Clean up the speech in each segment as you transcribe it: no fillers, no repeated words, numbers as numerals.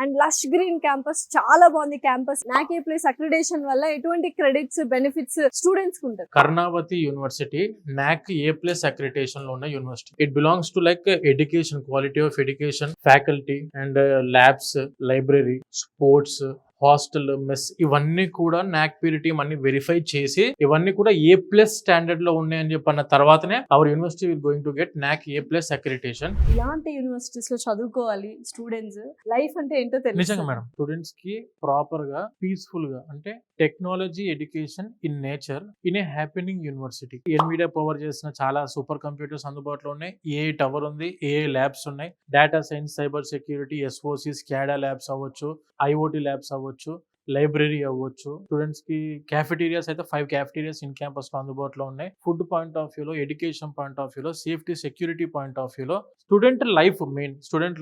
And lush green campus చాలా బాగుంది campus. NAC A+ accreditation వల్ల ఎటువంటి క్రెడిట్స్ బెనిఫిట్స్ స్టూడెంట్స్ కు ఉంటాయి? Karnavati university NAC A+ accreditation లో ఉన్న university. It belongs to like education, quality of education, faculty and labs, library, sports, hostel, mess ఇవన్నీ కూడా NAC PRI టీమ్ అన్ని వెరిఫై చేసి ఇవన్నీ కూడా A+ స్టాండర్డ్ లో ఉన్నాయని చెప్పన్న తర్వాతనే hour university will going to get NAC A+ accreditation. ఇలాంటి యూనివర్సిటీస్ లో చదువుకోవాలి స్టూడెంట్స్, లైఫ్ అంటే ఏంటో తెలుసు. నిజంగా మేడం, స్టూడెంట్స్ కి ప్రాపర్ గా పీస్ఫుల్ గా అంటే technology education in nature in a happening university. Nvidia power చేసిన చాలా సూపర్ కంప్యూటర్స్ అందుబాటులో ఉన్నాయి. AI టవర్ ఉంది, AI ల్యాబ్స్ ఉన్నాయి, data science, cyber security, SOC, SCADA labs అవ్వచ్చు, IoT ల్యాబ్స్ అవ్వచ్చు, లైబ్రరీ అవ్వచ్చు. స్టూడెంట్స్ కి క్యాఫెటీరియాస్ అయితే 5 క్యాఫెటీరియాస్ ఇన్ క్యాంపస్ లో అందుబాటులో ఉన్నాయి. ఫుడ్ పాయింట్ ఆఫ్ వ్యూలో, ఎడ్యుకేషన్ పాయింట్ ఆఫ్ వ్యూలో, సేఫ్టీ సెక్యూరిటీ పాయింట్ ఆఫ్ వ్యూలో, స్టూడెంట్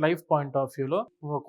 లైఫ్ పాయింట్ ఆఫ్ వ్యూలో,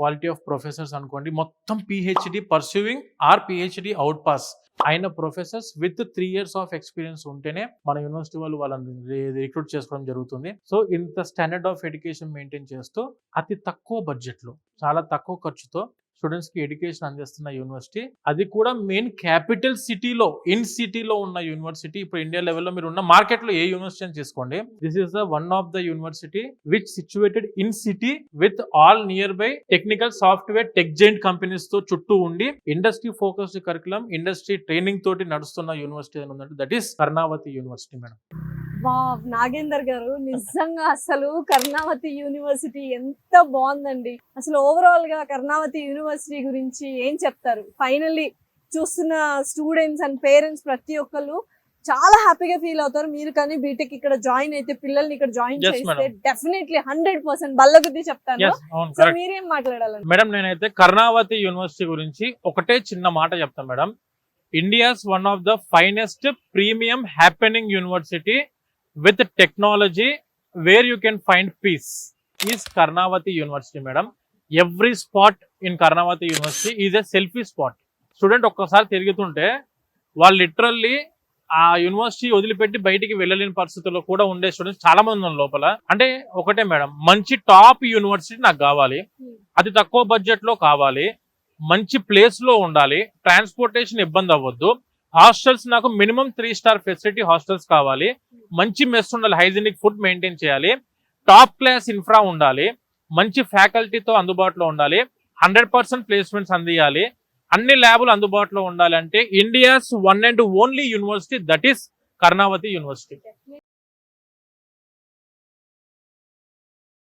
క్వాలిటీ ఆఫ్ ప్రొఫెసర్స్ అనుకోండి, మొత్తం PhD pursuing or PhD out pass అయిన professors with 3 years of experience ఉంటేనే మన యూనివర్సిటీ వాళ్ళని రిక్రూట్ చేసుకోవడం జరుగుతుంది. సో ఇంత స్టాండర్డ్ ఆఫ్ ఎడ్యుకేషన్ మెయింటైన్ చేస్తూ అతి తక్కువ బడ్జెట్ లో, చాలా తక్కువ ఖర్చుతో స్టూడెంట్స్ కి ఎడ్యుకేషన్ అందిస్తున్న యూనివర్సిటీ. అది కూడా మెయిన్ క్యాపిటల్ సిటీలో, ఇన్ సిటీలో ఉన్న యూనివర్సిటీ. ఇప్పుడు ఇండియా లెవెల్లో మీరు ఉన్న మార్కెట్ లో ఏ యూనివర్సిటీ అని తీసుకోండి, this is the one of the university which situated in city with all near by technical, software, tech giant companies తో చుట్టూ ఉండి industry focused curriculum, industry training తోటి నడుస్తున్న యూనివర్సిటీ అని ఉందంటే that is Karnavati university madam. Nagender గారు, నిజంగా అసలు కర్ణావతి యూనివర్సిటీ ఎంత బాగుందండి. అసలు ఓవరాల్ గా కర్ణావతి యూనివర్సిటీ గురించి ఏం చెప్తారు? ఫైనల్లీ చూస్తున్న స్టూడెంట్స్ అండ్ పేరెంట్స్ ప్రతి ఒక్కళ్ళు చాలా హ్యాపీగా ఫీల్ అవుతారు. మీరు కానీ బీటెక్ ఇక్కడ జాయిన్ అయితే, పిల్లల్ని ఇక్కడ జాయిన్ చేస్తే డెఫినెట్లీ 100% బల్లగుద్ది చెప్తాను. సో మీరేం మాట్లాడాలండి? మేడం, నేనైతే కర్ణావతి యూనివర్సిటీ గురించి ఒకటే చిన్న మాట చెప్తాను madam. India's one of the finest premium happening university with technology where you can find peace is Karnavati University madam. Every spot in Karnavati University is a selfie spot. Student ఒక్కసారి తిరుగుతుంటే వాళ్ళు literally ఆ university వదిలిపెట్టి బయటికి వెళ్ళలేని పరిస్థితుల్లో కూడా ఉండే స్టూడెంట్స్ చాలా మంది ఉన్నారు లోపల. అంటే ఒకటే మేడం, మంచి టాప్ యూనివర్సిటీ నాకు కావాలి, అతి తక్కువ బడ్జెట్ లో కావాలి, మంచి ప్లేస్ లో ఉండాలి, ట్రాన్స్పోర్టేషన్ ఇబ్బంది అవ్వద్దు, హాస్టల్స్ నాకు మినిమం 3 star ఫెసిలిటీ హాస్టల్స్ కావాలి, మంచి మెస్ ఉండాలి, హైజీనిక్ ఫుడ్ మెయింటైన్ చేయాలి, టాప్ క్లాస్ ఇన్ఫ్రా ఉండాలి, మంచి ఫ్యాకల్టీతో అందుబాటులో ఉండాలి, 100% ప్లేస్మెంట్స్ అందియాలి, అన్ని ల్యాబులు అందుబాటులో ఉండాలి. అంటే India's one and only university that is Karnavati university.